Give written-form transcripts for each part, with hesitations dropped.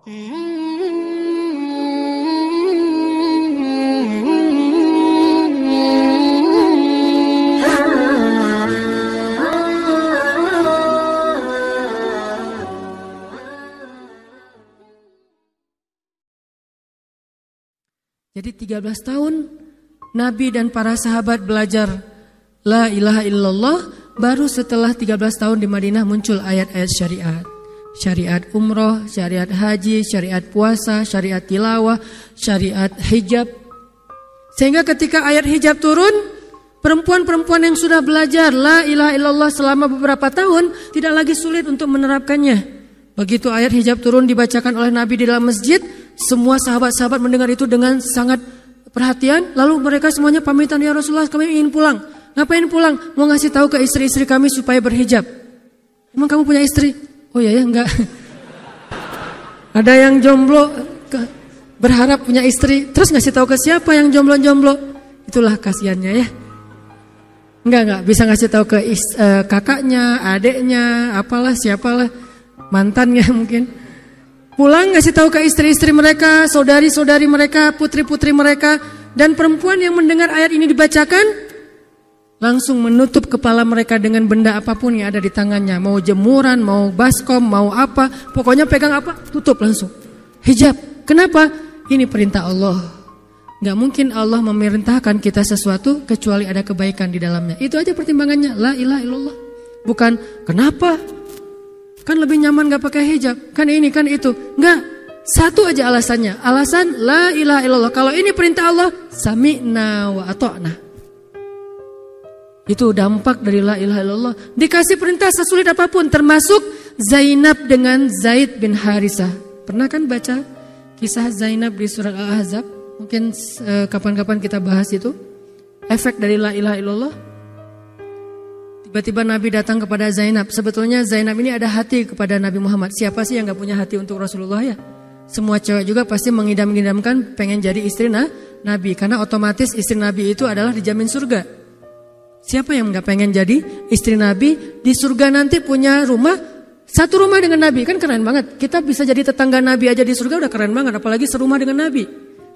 Jadi 13 tahun Nabi dan para sahabat belajar La ilaha illallah. Baru setelah 13 tahun di Madinah muncul ayat-ayat syariat. Syariat umroh, syariat haji, syariat puasa, syariat tilawah, syariat hijab. Sehingga ketika ayat hijab turun, perempuan-perempuan yang sudah belajar La ilaha illallah selama beberapa tahun tidak lagi sulit untuk menerapkannya. Begitu ayat hijab turun dibacakan oleh Nabi di dalam masjid, semua sahabat-sahabat mendengar itu dengan sangat perhatian. Lalu mereka semuanya pamitan, ya Rasulullah kami ingin pulang. Ngapain pulang? Mau ngasih tahu ke istri-istri kami supaya berhijab. Emang kamu punya istri? Oh ya enggak. Ada yang jomblo berharap punya istri, terus ngasih tahu ke siapa yang jomblo-jomblo? Itulah kasihannya ya. Enggak bisa ngasih tahu ke kakaknya, adeknya, apalah siapalah, mantannya mungkin. Pulang ngasih tahu ke istri-istri mereka, saudari-saudari mereka, putri-putri mereka, dan perempuan yang mendengar ayat ini dibacakan langsung menutup kepala mereka dengan benda apapun yang ada di tangannya. Mau jemuran, mau baskom, mau apa. Pokoknya pegang apa, tutup langsung. Hijab. Kenapa? Ini perintah Allah. Gak mungkin Allah memerintahkan kita sesuatu kecuali ada kebaikan di dalamnya. Itu aja pertimbangannya. La ilaha illallah. Bukan, kenapa? Kan lebih nyaman gak pakai hijab. Kan ini, kan itu. Enggak. Satu aja alasannya. Alasan la ilaha illallah. Kalau ini perintah Allah, sami'na wa ata'na. Itu dampak dari la ilaha illallah. Dikasih perintah sesulit apapun, termasuk Zainab dengan Zaid bin Harisah. Pernah kan baca kisah Zainab di surat Al-Ahzab? Mungkin kapan-kapan kita bahas itu. Efek dari la ilaha illallah. Tiba-tiba Nabi datang kepada Zainab. Sebetulnya Zainab ini ada hati kepada Nabi Muhammad. Siapa sih yang gak punya hati untuk Rasulullah ya? Semua cewek juga pasti mengidam-idamkan pengen jadi istri Nabi. Karena otomatis istri Nabi itu adalah dijamin surga. Siapa yang gak pengen jadi istri Nabi? Di surga nanti punya rumah, satu rumah dengan Nabi. Kan keren banget. Kita bisa jadi tetangga Nabi aja di surga udah keren banget. Apalagi serumah dengan Nabi.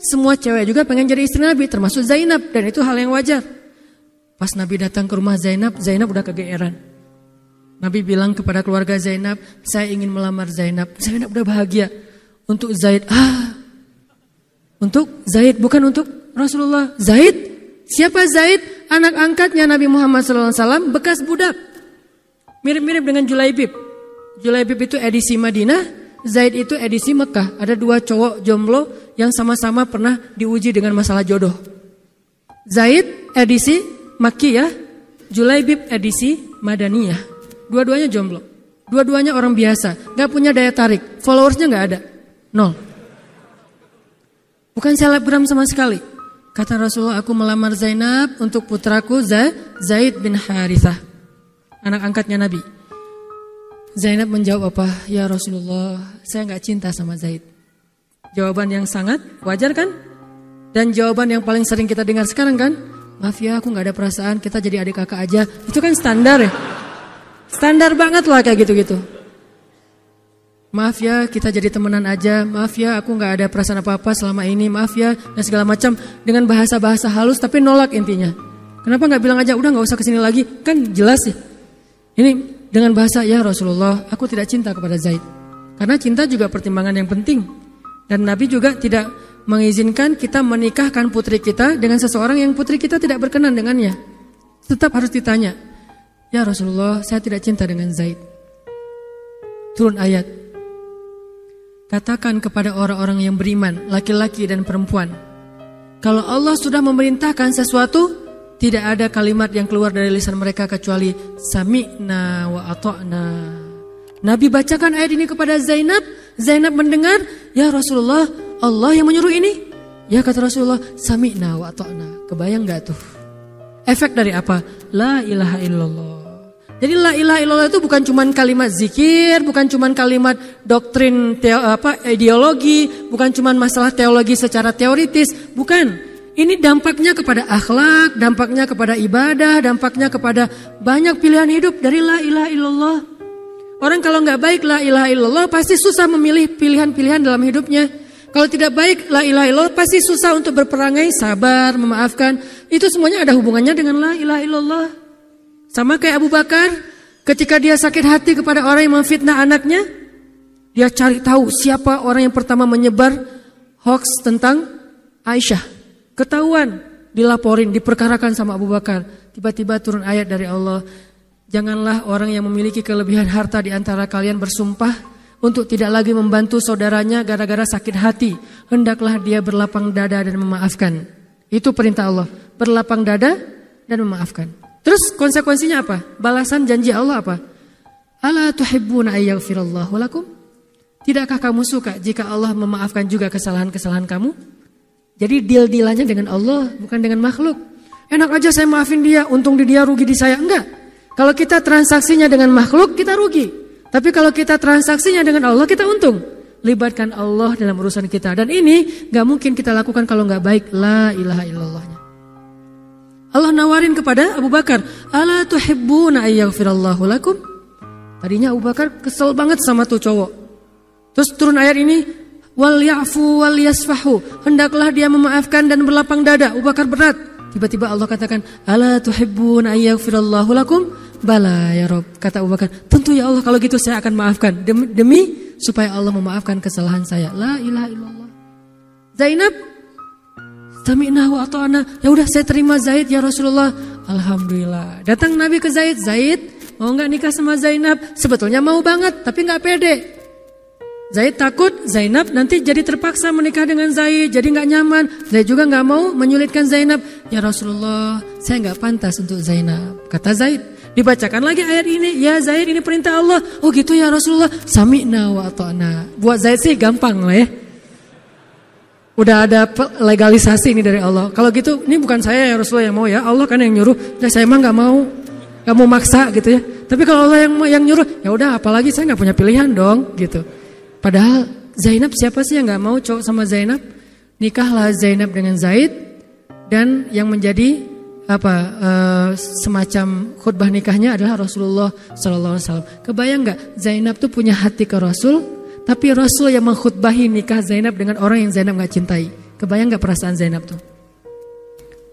Semua cewek juga pengen jadi istri Nabi, termasuk Zainab. Dan itu hal yang wajar. Pas Nabi datang ke rumah Zainab, Zainab udah kegeeran. Nabi bilang kepada keluarga Zainab, saya ingin melamar Zainab. Zainab udah bahagia. Untuk Zaid, untuk Zaid, bukan untuk Rasulullah. Zaid? Siapa Zaid? Anak angkatnya Nabi Muhammad SAW, bekas budak. Mirip-mirip dengan Julaibib. Julaibib itu edisi Madinah, Zaid itu edisi Mekah. Ada dua cowok jomblo yang sama-sama pernah diuji dengan masalah jodoh. Zaid edisi Makkiyah, Julaibib edisi Madaniyah. Dua-duanya jomblo. Dua-duanya orang biasa, gak punya daya tarik. Followersnya gak ada, 0. Bukan selebgram sama sekali. Kata Rasulullah, aku melamar Zainab untuk putraku Zaid bin Harithah, anak angkatnya Nabi. Zainab menjawab apa? Ya Rasulullah, saya gak cinta sama Zaid. Jawaban yang sangat wajar kan? Dan jawaban yang paling sering kita dengar sekarang kan? Maaf ya, aku gak ada perasaan, kita jadi adik kakak aja. Itu kan standar ya? Standar banget lah kayak gitu-gitu. Maaf ya, kita jadi temenan aja. Maaf ya, aku gak ada perasaan apa-apa selama ini. Maaf ya, dan segala macam. Dengan bahasa-bahasa halus tapi nolak intinya. Kenapa gak bilang aja, udah gak usah kesini lagi. Kan jelas ya. Ini dengan bahasa, ya Rasulullah, aku tidak cinta kepada Zaid. Karena cinta juga pertimbangan yang penting. Dan Nabi juga tidak mengizinkan kita menikahkan putri kita dengan seseorang yang putri kita tidak berkenan dengannya. Tetap harus ditanya, ya Rasulullah, saya tidak cinta dengan Zaid. Turun ayat. Katakan kepada orang-orang yang beriman, laki-laki dan perempuan, kalau Allah sudah memerintahkan sesuatu, tidak ada kalimat yang keluar dari lisan mereka kecuali sami'na wa ata'na. Nabi bacakan ayat ini kepada Zainab. Zainab mendengar, ya Rasulullah, Allah yang menyuruh ini. Ya kata Rasulullah, sami'na wa ata'na. Kebayang gak tuh? Efek dari apa? La ilaha illallah. Jadi la ilaha illallah itu bukan cuma kalimat zikir, bukan cuma kalimat doktrin ideologi, bukan cuma masalah teologi secara teoritis, bukan. Ini dampaknya kepada akhlak, dampaknya kepada ibadah, dampaknya kepada banyak pilihan hidup dari la ilaha illallah. Orang kalau nggak baik la ilaha illallah pasti susah memilih pilihan-pilihan dalam hidupnya. Kalau tidak baik la ilaha illallah pasti susah untuk berperangai, sabar, memaafkan. Itu semuanya ada hubungannya dengan la ilaha illallah. Sama kayak Abu Bakar ketika dia sakit hati kepada orang yang memfitnah anaknya, dia cari tahu siapa orang yang pertama menyebar hoax tentang Aisyah. Ketahuan, dilaporin, diperkarakan sama Abu Bakar. Tiba-tiba turun ayat dari Allah. Janganlah orang yang memiliki kelebihan harta di antara kalian bersumpah untuk tidak lagi membantu saudaranya gara-gara sakit hati. Hendaklah dia berlapang dada dan memaafkan. Itu perintah Allah. Berlapang dada dan memaafkan. Terus konsekuensinya apa? Balasan janji Allah apa? Ala tuhibbuna ayyaghfirallahu lakum? Tidakkah kamu suka jika Allah memaafkan juga kesalahan-kesalahan kamu? Jadi deal-dealannya dengan Allah, bukan dengan makhluk. Enak aja saya maafin dia, untung di dia, rugi di saya. Enggak. Kalau kita transaksinya dengan makhluk, kita rugi. Tapi kalau kita transaksinya dengan Allah, kita untung. Libatkan Allah dalam urusan kita. Dan ini gak mungkin kita lakukan kalau gak baik. La ilaha illallahnya. Allah nawarin kepada Abu Bakar, ala tuhibbuna ayyaghfirallahu lakum? Tadinya Abu Bakar kesel banget sama tuh cowok. Terus turun ayat ini, wal ya'fu wal yasfahu. Hendaklah dia memaafkan dan berlapang dada. Abu Bakar berat. Tiba-tiba Allah katakan, ala tuhibbuna ayyaghfirallahu lakum? Bala ya Rob, kata Abu Bakar, tentu ya Allah kalau gitu saya akan maafkan demi supaya Allah memaafkan kesalahan saya. La ilaha illallah. Zainab, sami'na wa ata'na. Ya udah saya terima Zaid ya Rasulullah. Alhamdulillah. Datang Nabi ke Zaid, Zaid mau nggak nikah sama Zainab? Sebetulnya mau banget, tapi nggak pede. Zaid takut Zainab nanti jadi terpaksa menikah dengan Zaid, jadi nggak nyaman. Zaid juga nggak mau menyulitkan Zainab. Ya Rasulullah, saya nggak pantas untuk Zainab. Kata Zaid. Dibacakan lagi ayat ini, ya Zaid ini perintah Allah. Oh gitu ya Rasulullah, sami'na wa ata'na. Buat Zaid sih gampang lah ya. Udah ada legalisasi ini dari Allah. Kalau gitu, ini bukan saya ya Rasulullah yang mau ya, Allah kan yang nyuruh. Ya saya emang nggak mau maksa gitu ya. Tapi kalau Allah yang nyuruh, ya udah apalagi saya nggak punya pilihan dong gitu. Padahal Zainab siapa sih yang nggak mau cowok sama Zainab? Nikahlah Zainab dengan Zaid dan yang menjadi semacam khutbah nikahnya adalah Rasulullah SAW. Kebayang nggak Zainab tuh punya hati ke Rasul, tapi Rasul yang mengkhutbahi nikah Zainab dengan orang yang Zainab nggak cintai. Kebayang nggak perasaan Zainab tuh?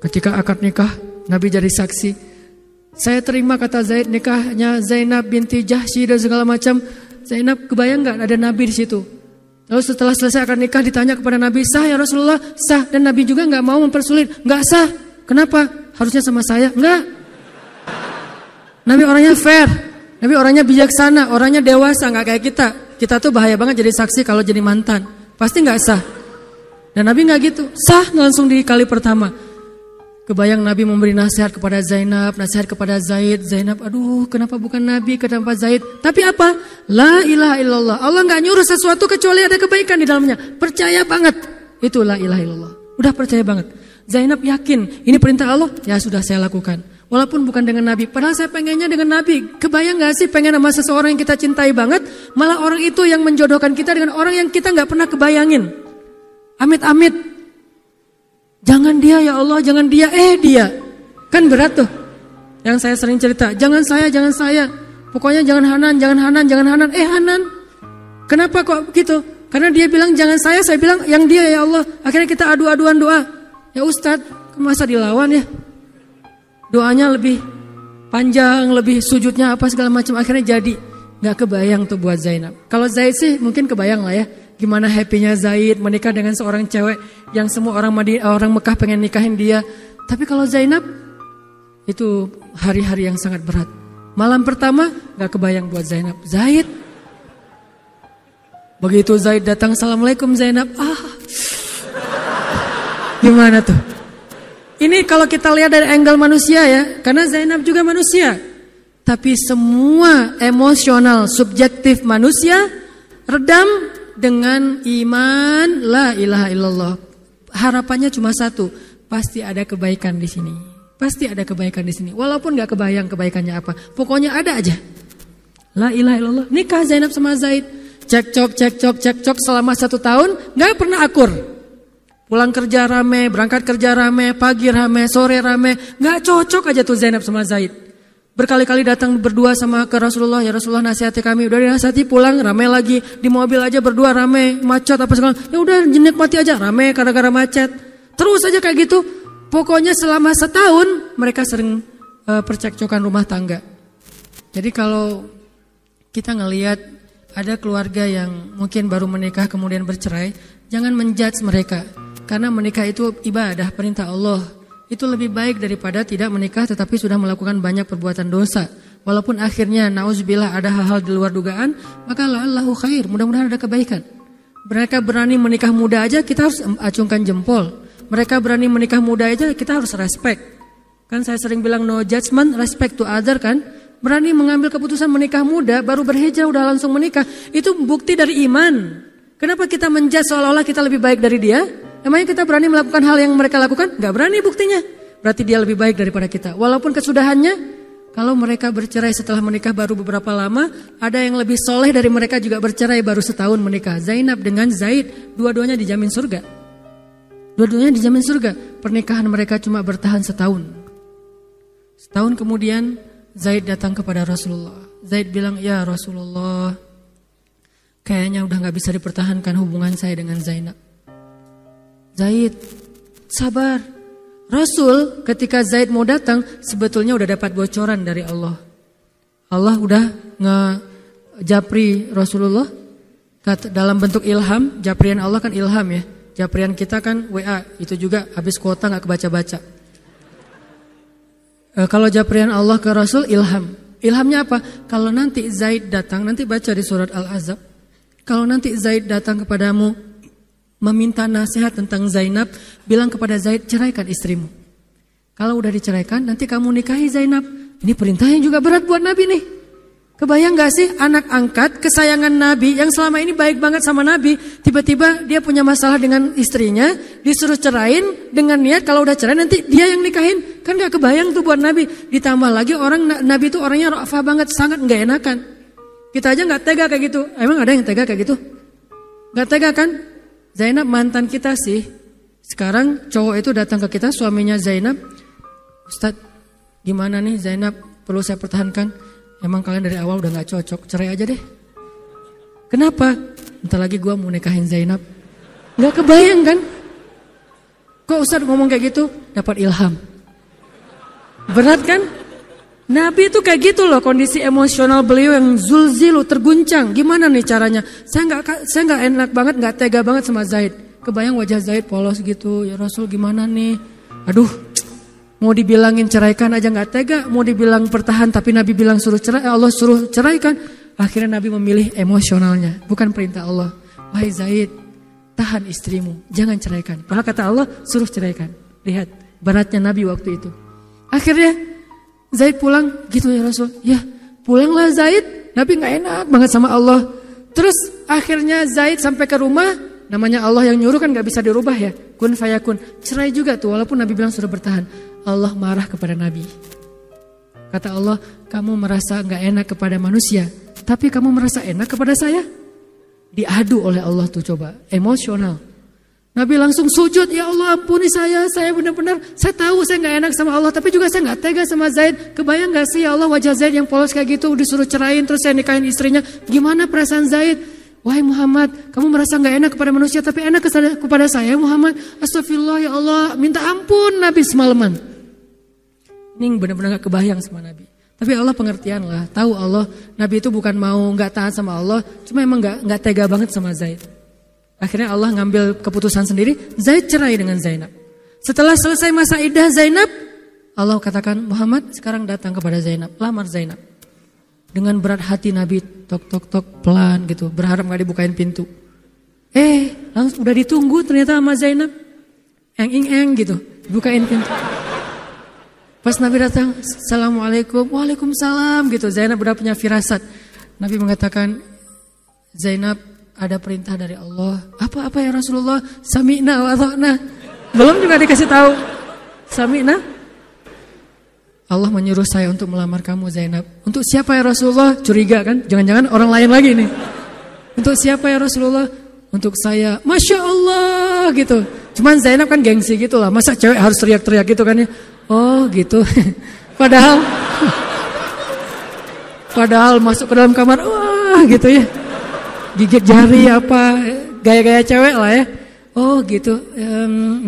Ketika akad nikah, Nabi jadi saksi. Saya terima kata Zaid nikahnya Zainab binti Jahsy dan segala macam. Zainab kebayang nggak ada Nabi di situ? Lalu setelah selesai akad nikah ditanya kepada Nabi, sah ya Rasulullah? Sah. Dan Nabi juga nggak mau mempersulit. Nggak sah. Kenapa? Harusnya sama saya. Enggak. Nabi orangnya fair. Nabi orangnya bijaksana. Orangnya dewasa. Enggak kayak kita. Kita tuh bahaya banget jadi saksi kalau jadi mantan. Pasti enggak sah. Dan Nabi enggak gitu. Sah langsung di kali pertama. Kebayang Nabi memberi nasihat kepada Zainab. Nasihat kepada Zaid. Zainab, aduh kenapa bukan Nabi, kenapa Zaid. Tapi apa? La ilaha illallah. Allah enggak nyuruh sesuatu kecuali ada kebaikan di dalamnya. Percaya banget. Itu la ilaha illallah. Udah percaya banget. Zainab yakin, ini perintah Allah, ya sudah saya lakukan. Walaupun bukan dengan Nabi, padahal saya pengennya dengan Nabi. Kebayang gak sih pengen sama seseorang yang kita cintai banget, malah orang itu yang menjodohkan kita dengan orang yang kita gak pernah kebayangin. Amit-amit. Jangan dia ya Allah, jangan dia, dia. Kan berat tuh. Yang saya sering cerita, jangan saya. Pokoknya jangan Hanan. Hanan. Kenapa kok begitu? Karena dia bilang jangan saya bilang yang dia ya Allah. Akhirnya kita adu-aduan doa. Ya Ustadz, masa dilawan ya? Doanya lebih panjang, lebih sujudnya apa segala macam. Akhirnya jadi gak kebayang tuh buat Zainab. Kalau Zaid sih mungkin kebayang lah ya. Gimana happynya Zaid menikah dengan seorang cewek yang semua orang Mekah pengen nikahin dia. Tapi kalau Zainab, itu hari-hari yang sangat berat. Malam pertama gak kebayang buat Zainab. Zaid. Begitu Zaid datang, assalamualaikum Zainab. Gimana tuh? Ini kalau kita lihat dari angle manusia ya, karena Zainab juga manusia. Tapi semua emosional subjektif manusia redam dengan iman la ilaha illallah. Harapannya cuma satu, pasti ada kebaikan di sini. Pasti ada kebaikan di sini. Walaupun gak kebayang kebaikannya apa, pokoknya ada aja. La ilaha illallah. Nikah Zainab sama Zaid, cekcok selama 1 tahun, gak pernah akur. Pulang kerja rame, berangkat kerja rame, pagi rame, sore rame. Gak cocok aja tuh Zainab sama Zaid. Berkali-kali datang berdua sama ke Rasulullah, ya Rasulullah nasihati kami. Udah dinasihati pulang, rame lagi. Di mobil aja berdua rame, macet apa segala. Ya udah nikmati aja, rame gara-gara macet. Terus aja kayak gitu. Pokoknya selama setahun mereka sering percekcokan rumah tangga. Jadi kalau kita ngelihat ada keluarga yang mungkin baru menikah kemudian bercerai, jangan menjudge mereka. Karena menikah itu ibadah, perintah Allah. Itu lebih baik daripada tidak menikah tetapi sudah melakukan banyak perbuatan dosa. Walaupun akhirnya nauzubillah ada hal-hal di luar dugaan, maka la'allahu khair, mudah-mudahan ada kebaikan. Mereka berani menikah muda aja, kita harus acungkan jempol. Mereka berani menikah muda aja, kita harus respect. Kan saya sering bilang no judgment, respect to other kan. Berani mengambil keputusan menikah muda, baru berhijrah udah langsung menikah. Itu bukti dari iman. Kenapa kita menjudge seolah-olah kita lebih baik dari dia? Emangnya kita berani melakukan hal yang mereka lakukan? Gak berani buktinya. Berarti dia lebih baik daripada kita. Walaupun kesudahannya, kalau mereka bercerai setelah menikah baru beberapa lama, ada yang lebih soleh dari mereka juga bercerai baru setahun menikah. Zainab dengan Zaid, dua-duanya dijamin surga. Dua-duanya dijamin surga. Pernikahan mereka cuma bertahan setahun. Setahun kemudian, Zaid datang kepada Rasulullah. Zaid bilang, ya Rasulullah, kayaknya udah gak bisa dipertahankan hubungan saya dengan Zainab. Zaid, sabar. Rasul ketika Zaid mau datang sebetulnya udah dapat bocoran dari Allah. Allah udah ngejapri Rasulullah dalam bentuk ilham. Japrian Allah kan ilham ya. Japrian kita kan WA, itu juga habis kuota gak kebaca-baca. Kalau japrian Allah ke Rasul ilham. Ilhamnya apa? Kalau nanti Zaid datang, nanti baca di surat Al-Ahzab. Kalau nanti Zaid datang kepadamu meminta nasihat tentang Zainab, bilang kepada Zaid, ceraikan istrimu. Kalau udah diceraikan, nanti kamu nikahi Zainab. Ini perintah yang juga berat buat Nabi nih. Kebayang gak sih anak angkat kesayangan Nabi yang selama ini baik banget sama Nabi, tiba-tiba dia punya masalah dengan istrinya, disuruh cerain dengan niat kalau udah cerai nanti dia yang nikahin. Kan gak kebayang tuh buat Nabi. Ditambah lagi Nabi itu orangnya ra'afah banget, sangat gak enakan. Kita aja gak tega kayak gitu. Emang ada yang tega kayak gitu? Gak tega kan? Zainab mantan kita sih. Sekarang cowok itu datang ke kita, suaminya Zainab. Ustadz, gimana nih Zainab, perlu saya pertahankan? Emang kalian dari awal udah gak cocok, cerai aja deh. Kenapa? Bentar lagi gue mau nikahin Zainab. Gak kebayang kan? Kok Ustadz ngomong kayak gitu? Dapat ilham. Berat kan? Nabi itu kayak gitu loh, kondisi emosional beliau yang zulzilu, terguncang. Gimana nih caranya? Saya nggak enak banget, nggak tega banget sama Zaid. Kebayang wajah Zaid polos gitu. Ya Rasul gimana nih? Aduh, mau dibilangin ceraikan aja nggak tega. Mau dibilang pertahan tapi Nabi bilang suruh cerai, Allah suruh ceraikan. Akhirnya Nabi memilih emosionalnya, bukan perintah Allah. Wahai Zaid, tahan istrimu, jangan ceraikan. Padahal kata Allah suruh ceraikan. Lihat beratnya Nabi waktu itu. Akhirnya Zaid pulang, gitu ya Rasul. Ya pulanglah Zaid, Nabi gak enak banget sama Allah. Terus akhirnya Zaid sampai ke rumah, namanya Allah yang nyuruh kan gak bisa dirubah ya. Kun fayakun, cerai juga tuh walaupun Nabi bilang sudah bertahan. Allah marah kepada Nabi. Kata Allah, kamu merasa gak enak kepada manusia, tapi kamu merasa enak kepada saya. Diadu oleh Allah tuh coba, emosional. Nabi langsung sujud, ya Allah ampuni saya benar-benar, saya tahu saya gak enak sama Allah, tapi juga saya gak tega sama Zaid. Kebayang gak sih ya Allah wajah Zaid yang polos kayak gitu, disuruh cerain terus saya nikahin istrinya. Gimana perasaan Zaid? Wahai Muhammad, kamu merasa gak enak kepada manusia, tapi enak kepada saya Muhammad. Astagfirullah ya Allah, minta ampun Nabi semalaman. Ini benar-benar gak kebayang sama Nabi. Tapi Allah pengertian lah, tahu Allah, Nabi itu bukan mau gak taat sama Allah, cuma emang gak tega banget sama Zaid. Akhirnya Allah ngambil keputusan sendiri, Zaid cerai dengan Zainab. Setelah selesai masa iddah Zainab, Allah katakan, Muhammad sekarang datang kepada Zainab, lamar Zainab. Dengan berat hati Nabi, tok pelan gitu, berharap gak dibukain pintu. Langsung udah ditunggu ternyata sama Zainab. Eng gitu, bukain pintu. Pas Nabi datang, Assalamualaikum, Waalaikumsalam gitu. Zainab udah punya firasat. Nabi mengatakan, Zainab, ada perintah dari Allah. Apa ya Rasulullah? Sami'na wa ata'na. Belum juga dikasih tahu. Sami'na. Allah menyuruh saya untuk melamar kamu Zainab. Untuk siapa ya Rasulullah? Curiga kan? Jangan-jangan orang lain lagi nih. Untuk siapa ya Rasulullah? Untuk saya. Masya Allah gitu. Cuman Zainab kan gengsi gitu lah. Masa cewek harus teriak-teriak gitu kan ya? Oh gitu. Padahal Padahal masuk ke dalam kamar, wah gitu ya. Gigit jari apa, gaya-gaya cewek lah ya. Oh gitu,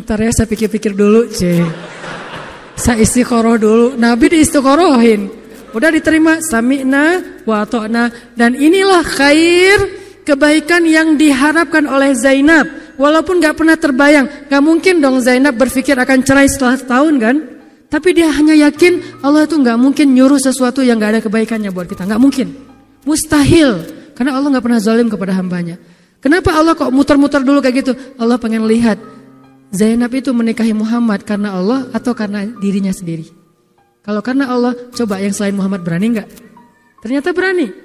ntar ya saya pikir-pikir dulu. Saya istiqoroh dulu, Nabi diistiqorohin. Udah diterima, sami'na wa ata'na. Dan inilah khair, kebaikan yang diharapkan oleh Zainab. Walaupun gak pernah terbayang, gak mungkin dong Zainab berpikir akan cerai setelah setahun kan. Tapi dia hanya yakin Allah itu gak mungkin nyuruh sesuatu yang gak ada kebaikannya buat kita. Gak mungkin, mustahil. Karena Allah gak pernah zalim kepada hambanya. Kenapa Allah kok muter-muter dulu kayak gitu? Allah pengen lihat Zainab itu menikahi Muhammad karena Allah atau karena dirinya sendiri. Kalau karena Allah, coba yang selain Muhammad berani gak? Ternyata berani.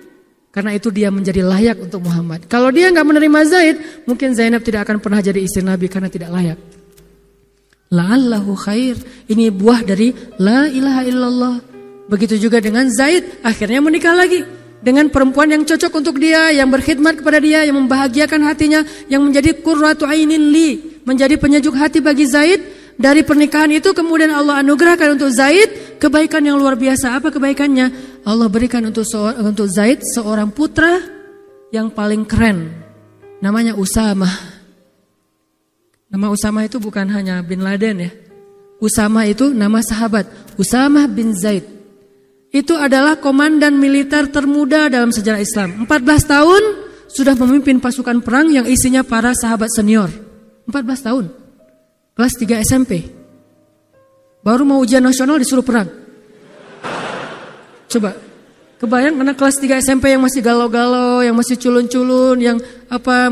Karena itu dia menjadi layak untuk Muhammad. Kalau dia gak menerima Zaid, mungkin Zainab tidak akan pernah jadi istri Nabi karena tidak layak. La'allahu khair. Ini buah dari la ilaha illallah. Begitu juga dengan Zaid, akhirnya menikah lagi dengan perempuan yang cocok untuk dia, yang berkhidmat kepada dia, yang membahagiakan hatinya, yang menjadi qurratu ainin li, menjadi penyejuk hati bagi Zaid. Dari pernikahan itu kemudian Allah anugerahkan untuk Zaid kebaikan yang luar biasa. Apa kebaikannya? Allah berikan untuk Zaid seorang putra yang paling keren. Namanya Usamah. Nama Usamah itu bukan hanya bin Laden ya. Usamah itu nama sahabat. Usamah bin Zaid. Itu adalah komandan militer termuda dalam sejarah Islam. 14 tahun sudah memimpin pasukan perang yang isinya para sahabat senior. 14 tahun. Kelas 3 SMP. Baru mau ujian nasional disuruh perang. Coba, kebayang anak kelas 3 SMP yang masih galau-galau, yang masih culun-culun, yang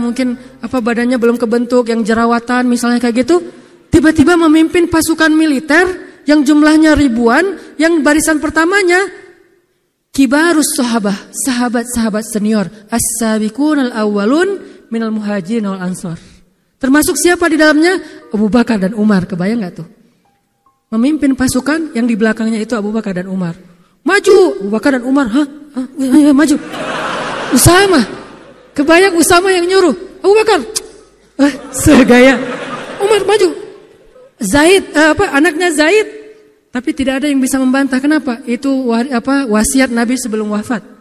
mungkin badannya belum kebentuk, yang jerawatan misalnya kayak gitu, tiba-tiba memimpin pasukan militer yang jumlahnya ribuan, yang barisan pertamanya kibarus sahabah, sahabat-sahabat senior, as-sabiqun al-awwalun minal muhajirin wal ansor. Termasuk siapa di dalamnya? Abu Bakar dan Umar. Kebayang gak tuh? Memimpin pasukan yang di belakangnya itu Abu Bakar dan Umar. Maju, Abu Bakar dan Umar. Maju. Usamah. Kebayang Usamah yang nyuruh. Abu Bakar. Segaya. Umar maju. Zaid, anaknya Zaid. Tapi tidak ada yang bisa membantah. Kenapa? Itu wasiat Nabi sebelum wafat.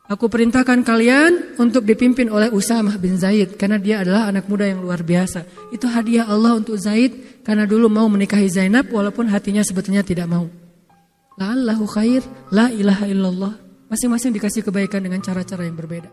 Aku perintahkan kalian untuk dipimpin oleh Usamah bin Zaid. Karena dia adalah anak muda yang luar biasa. Itu hadiah Allah untuk Zaid. Karena dulu mau menikahi Zainab walaupun hatinya sebetulnya tidak mau. La'allahu khair, la ilaha illallah. Masing-masing dikasih kebaikan dengan cara-cara yang berbeda.